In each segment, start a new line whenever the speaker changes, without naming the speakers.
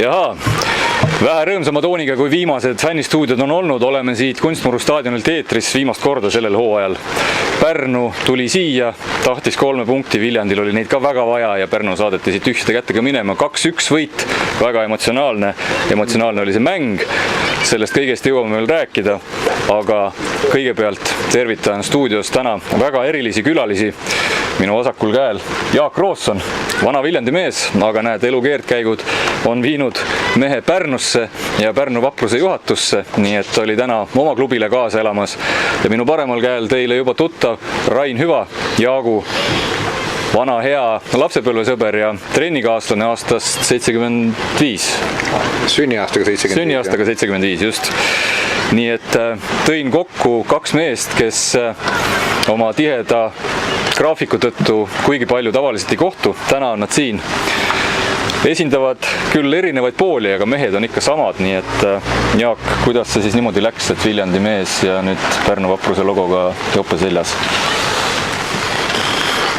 Jaha, vähe rõõmsama tooniga kui viimased fännistuudiod on olnud, oleme siit Kunstmuru staadionilt eetris viimast korda sellel hooajal. Pärnu tuli siia, tahtis 3 punkti, Viljandil oli neid ka väga vaja ja Pärnu saadeti siit ükside kättega minema. 2-1 võit, väga emotsionaalne oli see mäng, sellest kõigest jõuame veel rääkida, aga kõigepealt tervitan stuudios täna väga erilisi külalisi. Minu vasakul käel Jaak Roosson, vana Viljandi mees, aga näed, elu keerdkäigud on viinud mehe Pärnusse ja Pärnu Vapruse juhatusse, nii et oli täna oma klubile kaasa elamas. Ja minu paremal käel teile juba tuttav Rain Hüva, Jaagu vana hea lapsepõlvesõber ja trennikaaslane aastast 75.
Sünniaastaga 75.
Sünniaastaga 75, just. Nii et tõin kokku 2 meest, kes oma tiheda graafiku tõttu kuigi palju tavaliselt ei kohtu. Täna on nad siin. Esindavad küll erinevaid pooli, aga mehed on ikka samad, nii et Jaak, kuidas see siis niimoodi läks, et Viljandi mees ja nüüd Pärnu Vapruse logoga jope seljas?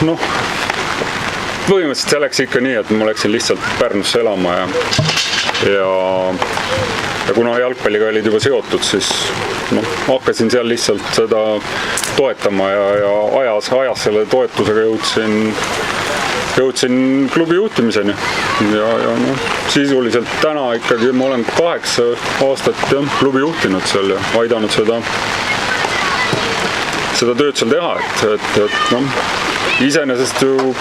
Noh, põhimõtteliselt see läks ikka nii, et ma läksin lihtsalt Pärnusse elama ja kuna jalgpalliga olid juba seotud, siis hakkasin seal lihtsalt seda toetama ja ajas selle toetusega jõudsin klubi juhtimiseni ja sisuliselt täna ikkagi ma olen 8 aastat klubi juhtinud seal ja aidanud seda tööd seal teha, et iseenesest ju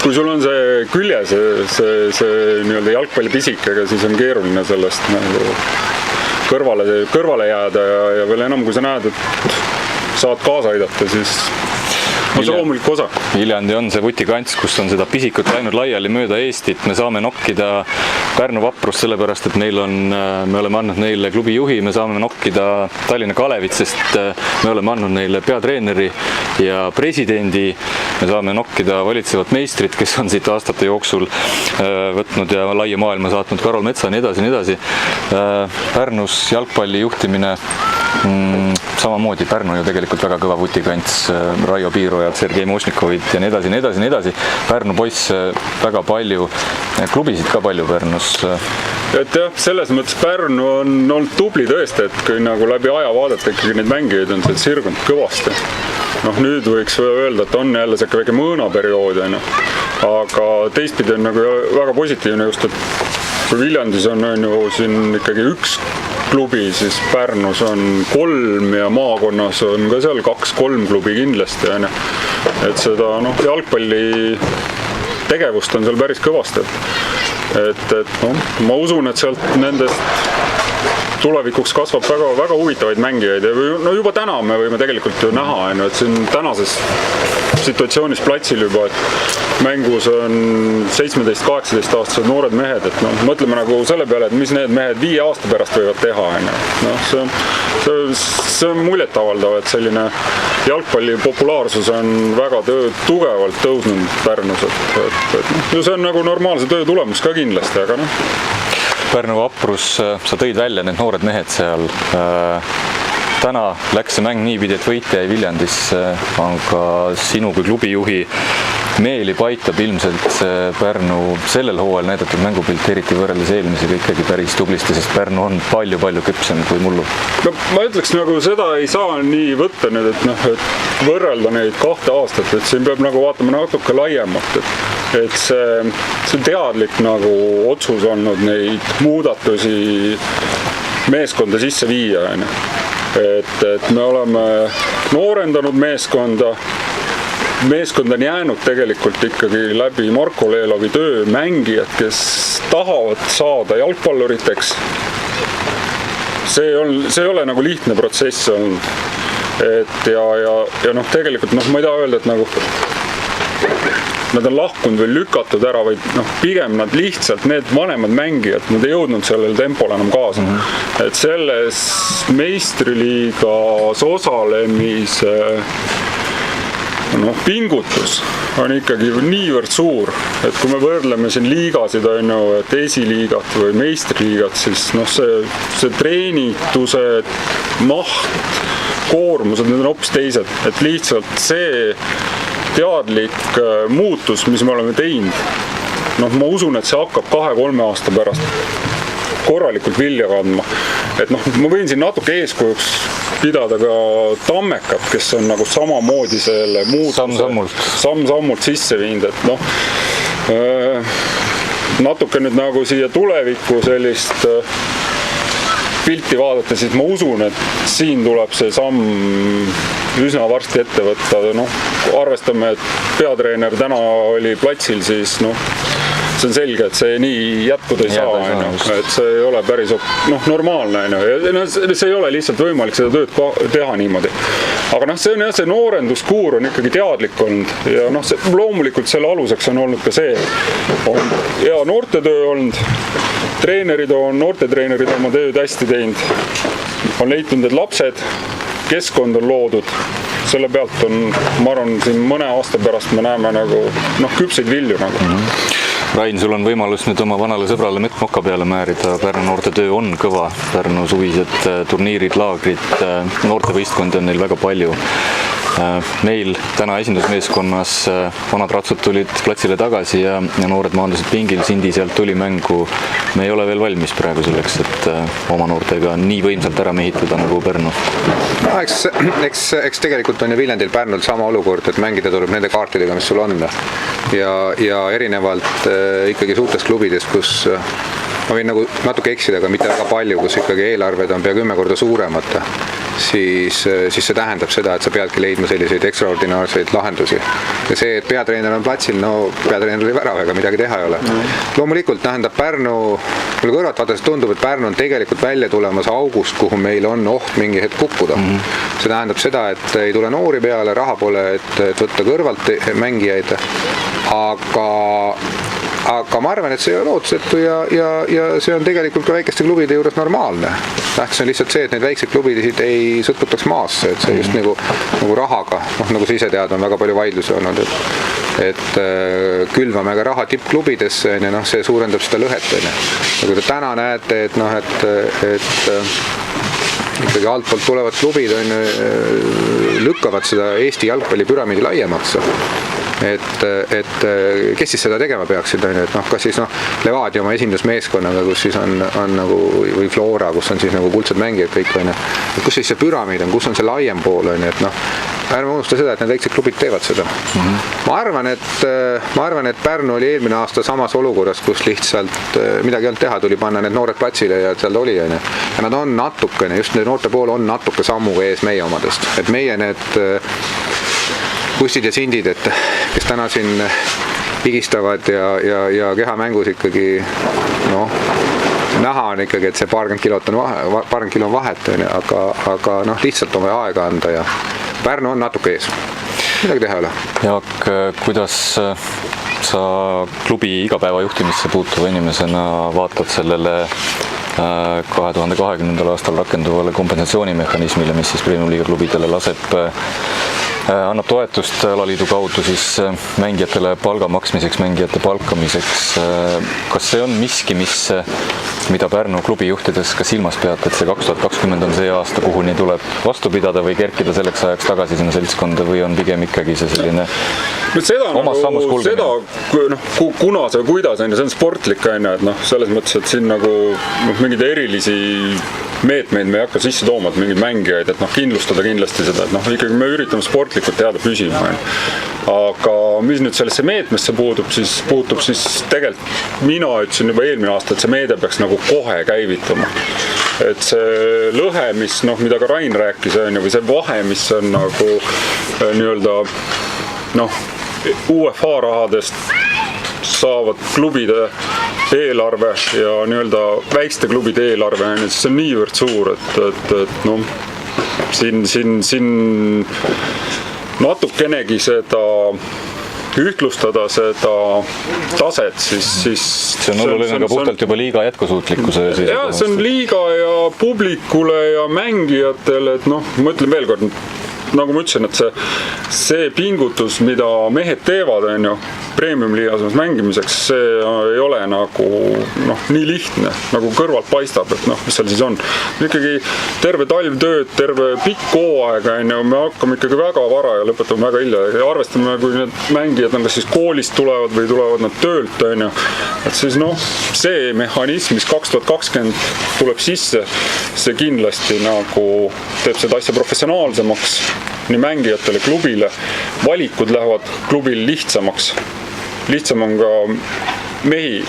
kui sul on see külje, see nii-öelda jalgpallipisikega, siis on keeruline sellest kõrvale jääda ja veel enam, kui sa näed, et saad kaasa aidata, siis on see loomulik osa.
Viljandi on see vutikants, kus on seda pisikut läinud laiali mööda Eestit. Me saame nokkida Pärnu Vaprust sellepärast, et me oleme andnud neile klubi juhi, me saame nokkida Tallinna Kalevit, sest me oleme andnud neile peatreeneri ja presidendi. Me saame nokkida valitsevat meistrit, kes on siit aastate jooksul võtnud ja laia maailma saatnud Karol Metsa, nii edasi. Pärnus jalgpalli juhtimine samamoodi. Pärnu ju tegelikult väga kõva vutikants, Raio Piirojad, Sergei Mošnikovid ja nii edasi. Pärnu poiss väga palju, klubisid ka palju Pärnus.
Et jah, selles mõttes Pärnu on olnud tubli tõesti, et kui nagu läbi aja vaadata ikkagi neid mängijaid on seal sirgunud kõvasti. Nüüd võiks öelda, et on jälle see väike mõõnaperiood, aga teistpidi on nagu väga positiivne just, et kui Viljandis on ju siin ikkagi 1 klubi, siis Pärnus on 3 ja maakonnas on ka seal 2-3 klubi kindlasti. Et seda jalgpalli tegevust on seal päris kõvasti. Et ma usun, et sealt nendest tulevikuks kasvab väga huvitavaid mängijaid ja juba täna me võime tegelikult ju näha, et siin tänases situatsioonis platsil juba, et mängus on 17-18 aastased noored mehed, et mõtleme nagu selle peale, et mis need mehed 5 aasta pärast võivad teha. See on muljetavaldav, et selline jalgpalli populaarsus on väga tugevalt tõusnud Pärnus, et see on nagu normaalse töö tulemus ka kindlasti, aga
Pärnu Vaprus, sa tõid välja need noored mehed seal. Täna läks see mäng niipidi, et võitja jäi Viljandisse, aga sinu kui klubijuhi meeli paitab ilmselt Pärnu sellel hooajal näidatud mängupilt, eriti võrreldes eelmisega ikkagi päris tublisti, sest Pärnu on palju küpsem kui mullu.
Ma ütleks, nagu seda ei saa nii võtta nüüd, et võrrelda neid 2 aastat, et siin peab nagu vaatama natuke laiemalt, et see teadlik nagu otsus olnud neid muudatusi meeskonda sisse viia. Et me oleme noorendanud meeskonda on jäänud tegelikult ikkagi läbi Marko Leelovi töö mängijad, kes tahavad saada jalgpalluriteks. See ei ole nagu lihtne protsess olnud. et ja noh, tegelikult noh, ma ei taha öelda, et nagu nad on lahkunud või lükatud ära, vaid noh, pigem nad lihtsalt, need vanemad mängijad, nad ei jõudnud sellele tempole enam kaasa. Et selles meistriliigas osalemise pingutus on ikkagi niivõrd suur, et kui me võrdleme siin liigasid, on ju, et esiliigat või meistriliigat, siis noh, see treenituse maht, koormused, need on hoopis teised, et lihtsalt see teadlik muutus, mis me oleme teinud, noh, ma usun, et see hakkab 2-3 aasta pärast korralikult vilja kandma. Et noh, ma võin siin natuke eeskujuks pidada ka Tammekat, kes on nagu samamoodi selle muutuse samm-sammult sisse viinud, et noh, natuke nüüd nagu siia tulevikku sellist pilti vaadata, siis ma usun, et siin tuleb see samm üsna varsti ette võtta. Noh, arvestame, et peatreener täna oli platsil, siis noh, see on selge, et see nii jätkuda ei saa, et see ei ole päris normaalne. Ja see ei ole lihtsalt võimalik seda tööd teha niimoodi. Aga noh, see on jah, see noorenduskuur on ikkagi teadlik olnud ja noh, loomulikult selle aluseks on olnud ka see, on hea noortetöö olnud, noortetreenerid oma tööd hästi teinud, on leitud need lapsed, keskkond on loodud, selle pealt on, ma arvan, siin mõne aasta pärast me näeme nagu küpseid vilju nagu.
Rain, sul on võimalus nüüd oma vanale sõbrale Mett Moka peale määrida. Pärnu noorte töö on kõva, Pärnu suvised turniirid, laagrid, noortevõistkondi on neil väga palju. Meil täna esindusmeeskonnas vanad ratsud tulid platsile tagasi ja noored maandusid pingil, Sindi sealt tuli mängu. Me ei ole veel valmis praegu selleks, et oma noortega nii võimsalt ära mehitada nagu Pärnu.
No, eks tegelikult on ju Viljandil Pärnul sama olukord, et mängida tuleb nende kaartidega, mis sul on. Ja erinevalt ikkagi suurtest klubidest, kus ma võin nagu natuke eksida, aga mitte väga palju, kus ikkagi eelarved on pea 10 korda suuremad, siis see tähendab seda, et sa peadki leidma selliseid ekstraordinaarseid lahendusi. Ja see, et peatreener on platsil, no peatreener oli värav, ega midagi teha ei ole. Loomulikult tähendab Pärnu, mulle kõrvat vaadates tundub, et Pärnu on tegelikult välja tulemas august, kuhu meil on oht mingi hetk kukkuda. See tähendab seda, et ei tule noori peale, raha pole, et võtta kõrvalt mängijaid, aga ma arvan, et see ei ole lootusetu ja see on tegelikult ka väikeste klubide juures normaalne. Tähtis on lihtsalt see, et need väiksed klubidisid ei sõtkutaks maasse, et see just nagu rahaga, nagu sa ise tead, on väga palju vaidlusi olnud, et külvame ka raha tippklubidesse, see suurendab seda lõhet. Ja kui te täna näete, et ikkagi altpoolt tulevad klubid lükkavad seda Eesti jalgpallipüramiidi laiemaks. Et kes siis seda tegema peaksid, et kas siis Levadia oma esindusmeeskonnaga, kus siis on nagu, või Flora, kus on siis nagu kuldsed mängijad kõik, et kus siis see püramiid on, kus on see laiem pool, et ärme unusta seda, et need väiksed klubid teevad seda. Ma arvan, et Pärnu oli eelmine aasta samas olukorras, kus lihtsalt midagi ei olnud teha, tuli panna need noored platsile ja seal oli, ja nad on natukene, just need noorte pool on natuke sammuga ees meie omadest, et meie need Kustid ja Sindid, kes täna siin pigistavad ja kehamängus ikkagi näha on ikkagi, et see paarkümmend kilo on vahet, aga lihtsalt on vaja aega anda ja Pärnu on natuke ees. Midagi teha ei ole.
Jaak, kuidas sa klubi igapäeva juhtimisse puutuva inimesena vaatad sellele 2020. aastal rakenduvale kompensatsioonimehhanismile, mis siis Premium Liiga klubidele annab toetust alaliidu kaudu siis mängijatele palga maksmiseks, mängijate palkamiseks. Kas see on miski, mida Pärnu klubi juhtides ka silmas peate, et see 2020 on see aasta, kuhu nii tuleb vastu pidada või kerkida selleks ajaks tagasi sinna seltskonda või on pigem ikkagi see selline omas sammus kulgemine?
Kuna see kuidas, see on sportlik, et selles mõttes, et siin nagu mingid erilisi meetmeid me ei hakka sisse tooma, et mingeid mängijaid, et kindlustada kindlasti seda, et ikkagi me üritame sportlikult jääda püsima. Aga mis nüüd sellesse meetmesse puutub, siis tegelikult mina ütlesin juba eelmine aasta, et see meede peaks nagu kohe käivitama. Et see lõhe, mida ka Rain rääkis, või see vahe, mis on nagu UEFA rahadest saavad klubide eelarve ja väikeste klubide eelarve, see on niivõrd suur, et siin natukenegi seda ühtlustada seda taset, siis
see on oluline ka puhtalt juba liiga jätkusuutlikkuse
jah, see on liiga ja publikule ja mängijatele, et noh, ma ütlen veel kord, nagu ma ütlesin, et see pingutus, mida mehed teevad, on ju, premium-liigas mängimiseks, see ei ole nagu nii lihtne, nagu kõrvalt paistab, et mis seal siis on. Ikkagi terve talvtööd, terve pikk hooaeg, on ju, me hakkame ikkagi väga vara ja lõpetame väga hilja ja arvestame, kui need mängijad on kas siis koolist tulevad või tulevad nad töölt, on ju, et siis see mehhanism, mis 2020 tuleb sisse, see kindlasti nagu teeb seda asja professionaalsemaks nii mängijatele, klubile, valikud lähevad klubil lihtsamaks. Lihtsam on ka mehi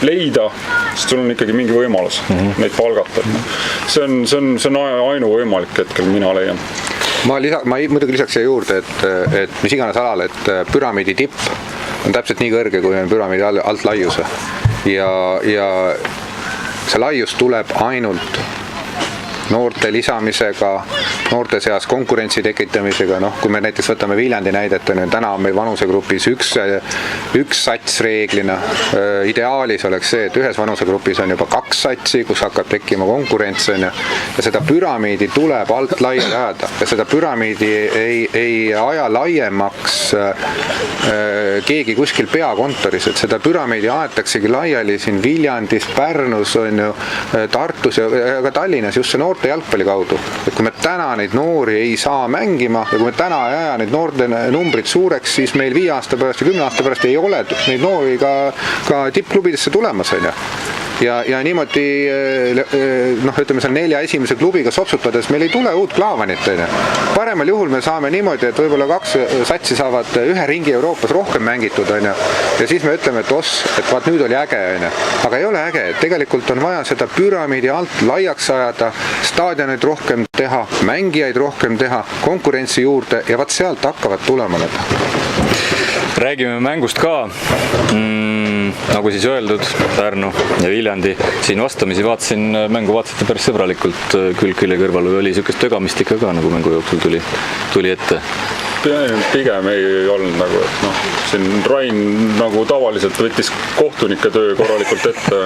leida, sest sul on ikkagi mingi võimalus neid palgata. See on ainuvõimalik hetkel, mina leian.
Ma muidugi lisaks siia juurde, et mis iganes alal, et püramiidi tipp on täpselt nii kõrge, kui on püramiidi alt laiuse. Ja see laius tuleb ainult noorte lisamisega, noorte seas konkurentsi tekitamisega, kui me näiteks võtame Viljandi näidet, täna on meil vanusegrupis üks sats reeglina, ideaalis oleks see, et ühes vanusegrupis on juba 2 satsi, kus hakkab tekkima konkurents, ja seda püramiidi tuleb alt laiali ajada ja seda püramiidi ei aja laiemaks keegi kuskil peakontoris, et seda püramiidi aetaksegi laiali siin Viljandis, Pärnus, Tartus ja ka Tallinnas just see noorte jalgpalli kaudu. Et kui me täna neid noori ei saa mängima ja kui me täna ei aja neid noorte numbrid suureks, siis meil 5 aasta pärast ja 10 aasta pärast ei ole neid noori ka tippklubidesse tulemas. Ja niimoodi, ütleme seal 4 esimese klubiga sopsutades meil ei tule uut Klaavanit. Paremal juhul me saame niimoodi, et võib-olla 2 satsi saavad 1 ringi Euroopas rohkem mängitud. Ja siis me ütleme, et vaat nüüd oli äge. Aga ei ole äge, et tegelikult on vaja seda püramiidi alt laiaks ajada, staadionid rohkem teha, mängijaid rohkem teha, konkurentsi juurde ja vaat sealt hakkavad tulema need.
Räägime mängust ka. Nagu siis öeldud, Pärnu ja Viljandi. Siin vastamisi mängu vaatasite päris sõbralikult külje kõrval või oli niisugust tögamist ikka ka, nagu mängu jooksul tuli ette?
Pigem ei olnud nagu, et siin Rain nagu tavaliselt võttis kohtunike töö korralikult ette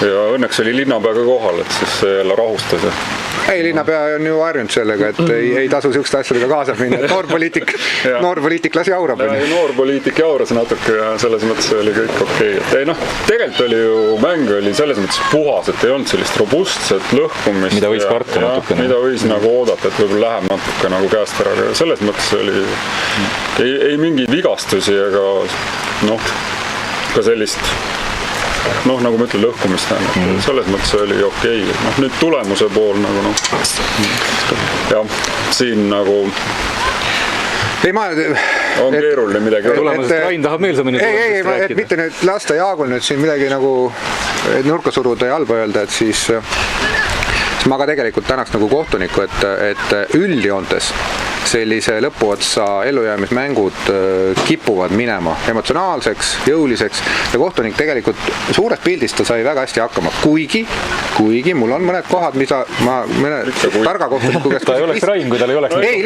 ja õnneks oli linnapeaga kohal, et siis see jälle rahustas.
Ei, linnapea on ju harjunud sellega, et ei tasu niisuguste asjadega kaasa minna, et noorpoliitik lasi jaurab.
Noorpoliitik jauras natuke ja selles mõttes oli kõik okei. Tegelikult oli ju mäng oli selles mõttes puhas, et ei olnud sellist robustset lõhkumist.
Mida võis karta natuke.
Mida võis nagu oodata, et võib-olla läheb natuke nagu käest ära. Selles mõttes oli ei mingeid vigastusi ega ka sellist nagu ma ütlen, lõhkumist. Selles mõttes oli okei. Nüüd tulemuse pool nagu jah, siin nagu on keeruline midagi.
Tulemusest Rain tahab meelsamini
tulemust rääkida. Et mitte nüüd lasta Jaagul nüüd siin midagi nagu nurka suruda ja halba öelda, et siis ma ka tegelikult tänaks nagu kohtunikku, et üldjoontes sellise lõpuotsa ellujäämismängud kipuvad minema emotsionaalseks, jõuliseks ja kohtunik tegelikult suures pildis ta sai väga hästi hakkama. Kuigi mul on mõned kohad, mida ma targa kohtuniku käest...
Ta ei oleks Rain, kui tal ei oleks...
Ei,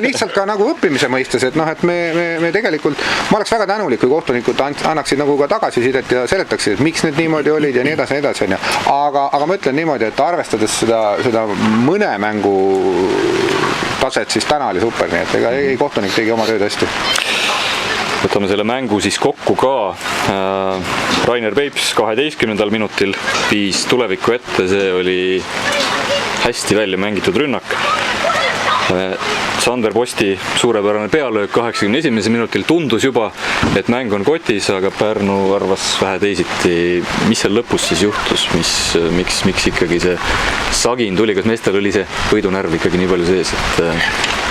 lihtsalt ka nagu õppimise mõistes, et me tegelikult... Ma oleks väga tänulik, kui kohtunikud annaksid nagu ka tagasisidet ja seletaksid, et miks need niimoodi olid ja nii edasi. Aga ma ütlen niimoodi, et arvestades seda mõne mängu taset, siis täna oli super, nii et ei kohtunik tegi oma tööd hästi.
Võtame selle mängu siis kokku ka. Rainer Peips 12. minutil viis tulevikku ette, see oli hästi välja mängitud rünnak. Sander Posti suurepärane pealöök 81. minutil tundus juba, et mäng on kotis, aga Pärnu arvas vähe teisiti. Mis seal lõpus siis juhtus? Miks ikkagi see sagin tuli? Kas meestel oli see võidunärv ikkagi nii palju sees?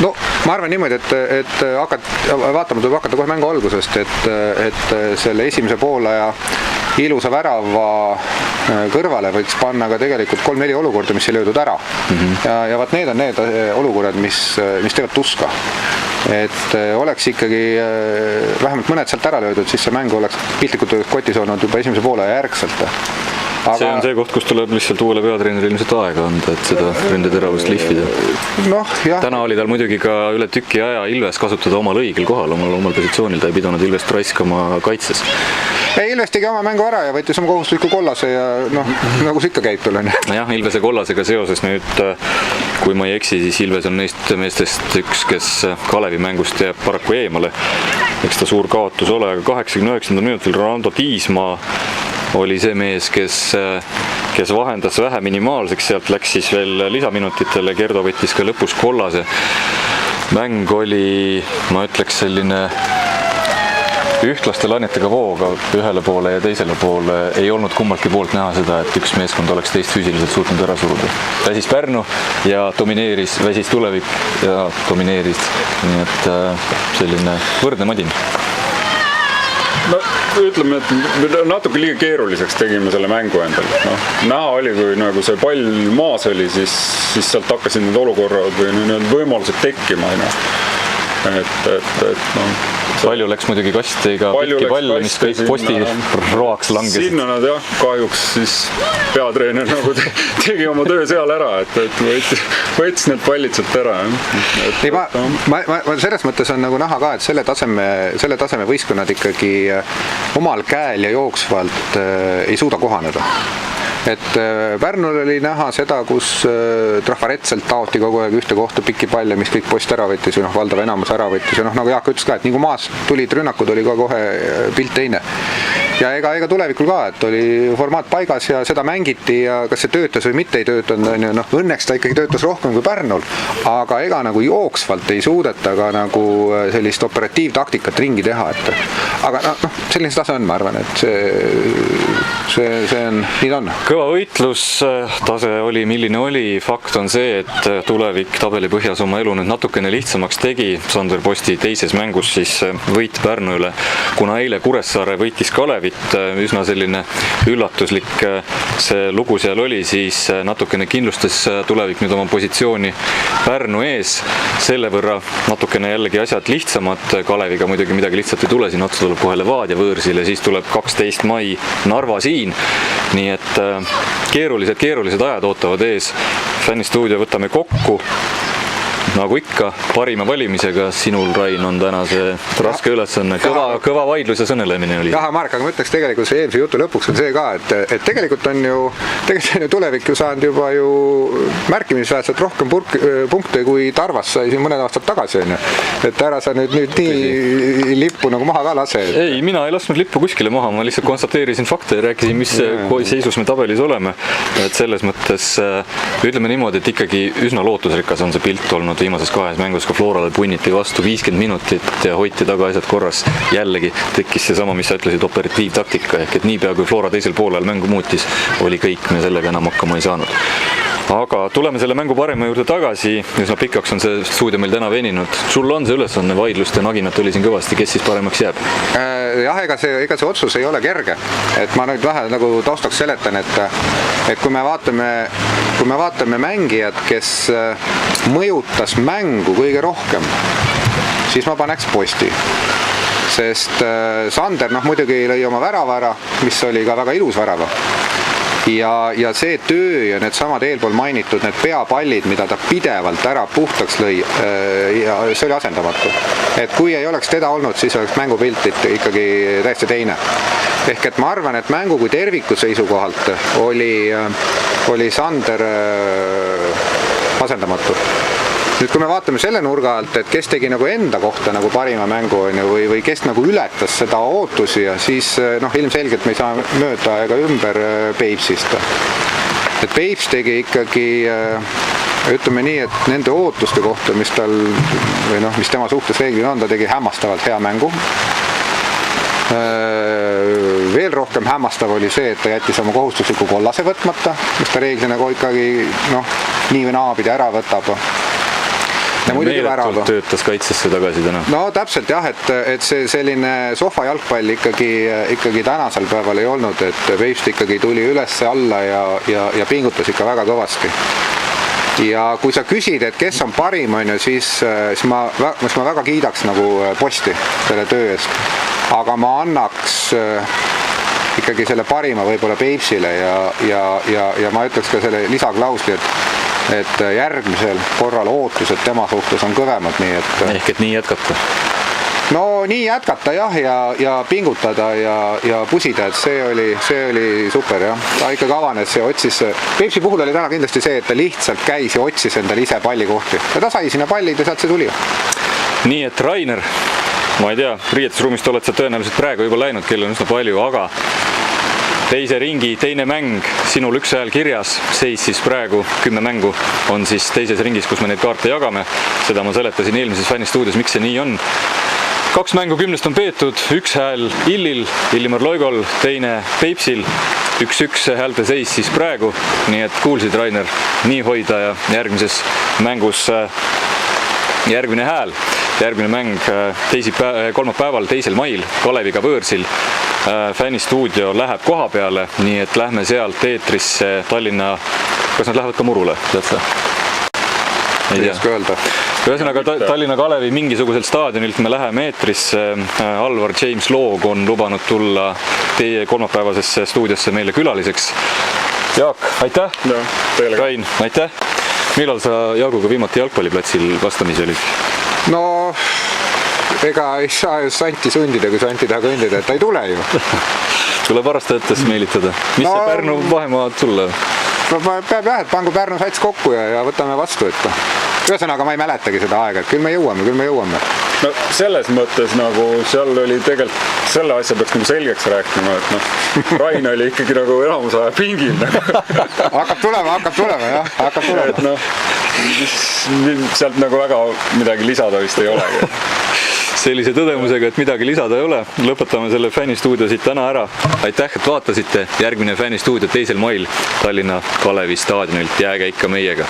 Ma arvan niimoodi, et vaatama tuleb hakata kohe mängu algusest, et selle esimese poolaja ilusa värava kõrvale võiks panna ka tegelikult 3-4 olukorda, mis ei löödud ära. Ja vaat need on need olukorrad, mis teevad tuska. Et oleks ikkagi vähemalt mõned sealt ära löödud, siis see mäng oleks piltlikult kotis olnud juba esimese poolaja järgselt.
see on see koht, kus tuleb lihtsalt uuele peatreenerile ilmselt aega anda, et seda ründeteravust lihvida.
Noh, jah.
Täna oli tal muidugi ka üle tüki aja Ilves kasutada omal õigel kohal, omal positsioonil, ta ei pidanud Ilvest raiskama kaitses.
Ilves tegi oma mängu ära ja võttis oma kohustusliku kollase ja noh, nagu see ikka käib tal on.
Jah, Ilvese kollasega seoses nüüd, kui ma ei eksi, siis Ilves on neist meestest üks, kes Kalevi mängust jääb paraku eemale. Eks ta suur kaotus ole, aga 89. minutil Rolando Tiismaa oli see mees, kes vahendas vähe minimaalseks, sealt läks siis veel lisaminutitele, Gerdo võttis ka lõpus kollase. Mäng oli, ma ütleks, selline ühtlaste lainetega vooga ühele poole ja teisele poole. Ei olnud kummaltki poolt näha seda, et üks meeskond oleks teist füüsiliselt suutnud ära suruda. Väsis Pärnu ja domineeris, väsis Tulevik ja domineeris. Nii et selline võrdne madin.
No ütleme, et natuke liiga keeruliseks tegime selle mängu endale. No, näha oli, kui nagu see pall maas oli, siis sealt hakkasid need olukorrad või need võimalused tekkima.
Palju läks muidugi kasti ka pikki palle, mis kõik posti roaks langesid.
Sinna nad jah, kahjuks siis peatreener nagu tegi oma töö seal ära, et võttis need pallid sealt ära.
Ma selles mõttes on nagu näha ka, et selle taseme võistkonnad ikkagi omal käel ja jooksvalt ei suuda kohaneda. Et Pärnul oli näha seda, kus trafaretselt taoti kogu aeg ühte kohta pikki palle, mis kõik post ära võttis või valdav enamus ära võttis. Ja nagu Jaak ütles ka, et nii kui maas tulid rünnakud, oli ka kohe pilt teine. Ja ega Tulevikul ka, et oli formaat paigas ja seda mängiti ja kas see töötas või mitte ei töötanud, õnneks ta ikkagi töötas rohkem kui Pärnul, aga ega nagu jooksvalt ei suudeta ka nagu sellist operatiivtaktikat ringi teha, aga selline tase on, ma arvan, et see on, nii ta on.
Kõva võitlus, tase oli milline oli, fakt on see, et Tulevik tabeli põhjas oma elu nüüd natukene lihtsamaks tegi, Sander Posti teises mängus siis võit Pärnu üle, kuna eile Kuressaare võitis Kalevi, üsna selline üllatuslik see lugu seal oli, siis natukene kindlustas Tulevik nüüd oma positsiooni Pärnu ees, selle võrra natukene jällegi asjad lihtsamad, Kaleviga muidugi midagi lihtsalt ei tule, siin otsa tuleb kohe Levadia võõrsil ja siis tuleb 12. mai Narva siin, nii et keerulised ajad ootavad ees. Fännistuudio võtame kokku. Nagu ikka, parima valimisega sinul, Rain, on täna see raske ülesanne. Kõva vaidlus ja sõnelemine oli.
Jah, Mark, aga ma ütleks tegelikult see eelmise jutu lõpuks on see ka, et tegelikult on ju Tulevik ju saanud juba ju märkimisväärselt rohkem punkte kui Tarvas sai siin mõned aastad tagasi. Et ära sa nüüd nii lippu nagu maha ka lase.
Ei, mina ei lasknud lippu kuskile maha, ma lihtsalt konstateerisin fakte ja rääkisin, mis seisus me tabelis oleme. Et selles mõttes ütleme niimoodi, et ikkagi üsna lootusrikas on see pilt olnud viimases kahes mängus, ka Florale punniti vastu 50 minutit ja hoiti taga asjad korras. Jällegi tekkis see sama, mis sa ütlesid, operatiivtaktika, ehk et niipea kui Flora teisel poolel mängu muutis, oli kõik, me sellega enam hakkama ei saanud. Aga tuleme selle mängu parema juurde tagasi, üsna pikaks on see stuudio meil täna veninud. Sul on see ülesanne, vaidluste naginat oli siin kõvasti, kes siis paremaks jääb?
Jah, ega see otsus ei ole kerge, et ma nüüd vähe nagu taustaks seletan, et kui me vaatame mängijad, kes mõjutas mängu kõige rohkem, siis ma paneks Posti. Sest Sander muidugi lõi oma värava ära, mis oli ka väga ilus värava. Ja see töö ja need samad eelpool mainitud, need peapallid, mida ta pidevalt ära puhtaks lõi, ja see oli asendamatu. Et kui ei oleks teda olnud, siis oleks mängupilt ikkagi täiesti teine. Ehk et ma arvan, et mängu kui terviku seisukohalt oli Sander asendamatu. Nüüd kui me vaatame selle nurga alt, et kes tegi nagu enda kohta nagu parima mängu või kes nagu ületas seda ootusi ja siis ilmselgelt me ei saa mööda ega ümber Peipsist. Et Peips tegi ikkagi, ütleme nii, et nende ootuste kohta, mis tema suhtes reeglina on, ta tegi hämmastavalt hea mängu. Veel rohkem hämmastav oli see, et ta jättis oma kohustusliku kollase võtmata, mis ta reeglina ikkagi nii või naapidi ära võtab.
Meeletult töötas kaitsesse tagasi täna.
No täpselt jah, et see selline sofa jalgpall ikkagi tänasel päeval ei olnud, et Peipst ikkagi tuli üles alla ja pingutas ikka väga kõvasti. Ja kui sa küsid, et kes on parim, siis ma väga kiidaks nagu Posti selle töö eest. Aga ma annaks ikkagi selle parima võib-olla Peipsile ja ma ütleks ka selle lisaklausli, et järgmisel korral ootused tema suhtes on kõvemad, nii et...
Ehk et nii jätkata.
No nii jätkata jah, ja pingutada ja pusida, et see oli super jah. Ta ikkagi avanes ja otsis, Peipsi puhul oli täna kindlasti see, et ta lihtsalt käis ja otsis endale ise pallikohti. Ja ta sai sinna pallid ja sealt see tuli.
Nii et Rainer, ma ei tea, riietusruumist oled sa tõenäoliselt praegu juba läinud, kell on üsna palju, aga teise ringi, teine mäng, sinul üks hääl kirjas, seis siis praegu 10 mängu on siis teises ringis, kus me neid kaarte jagame. Seda ma seletasin eelmises fännistuudios, miks see nii on. 2 mängu 10 on peetud, üks hääl Illil, Illimar Loigol, teine Peipsil, 1-1 häälte seis siis praegu, nii et kuulsid Rainer, nii hoida ja järgmises mängus järgmine hääl. Järgmine mäng kolmapäeval 2. mail Kaleviga võõrsil. Fännistuudio läheb koha peale, nii et lähme sealt eetrisse Tallinna, kas nad lähevad ka Murule, tead sa? Ei tea. Ühesõnaga Tallinna Kalevi mingisuguselt staadionilt me läheme eetrisse. Alvar James Loog on lubanud tulla teie kolmapäevasesse stuudiosse meile külaliseks. Jaak, aitäh! Rain, aitäh! Millal sa Jaaguga viimati jalgpalliplatsil vastamisi olid?
No, ega ei saa ju Santi sundida, kui Santi taha kõndida, et ta ei tule ju.
Tuleb arvastajatest meelitada. Mis see Pärnu vahemaad sulle?
Peab jah, et pangu Pärnu sats kokku ja võtame vastu, et ühesõnaga ma ei mäletagi seda aega, et küll me jõuame.
No selles mõttes nagu seal oli tegelikult selle asja peaks nagu selgeks rääkima, et Rain oli ikkagi nagu enamusaja pingil.
Hakkab tulema jah, hakkab tulema.
Et sealt nagu väga midagi lisada vist ei olegi.
Sellise tõdemusega, et midagi lisada ei ole, lõpetame selle fännistuudio siit täna ära. Aitäh, et vaatasite. Järgmine fännistuudio 2. mail Tallinna Kalevi staadionilt. Jääge ikka meiega.